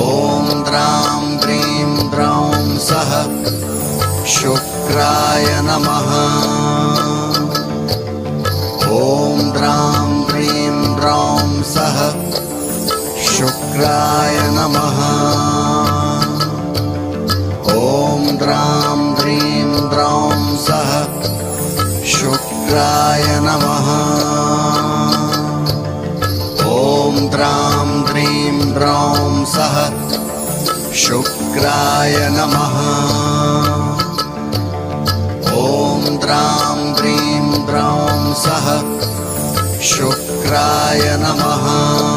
ॐ द्रां द्रीं द्रौं सः शुक्राय नमः। ॐ द्रां द्रीं द्रौं सः शुक्राय नमः। ॐ द्रां द्रीं द्रौं सः शुक्राय नमः। ॐ द्रां द्रीं द्रौं सः शुक्राय नमः। ॐ द्रां द्रीं द्रौं सः शुक्राय नमः।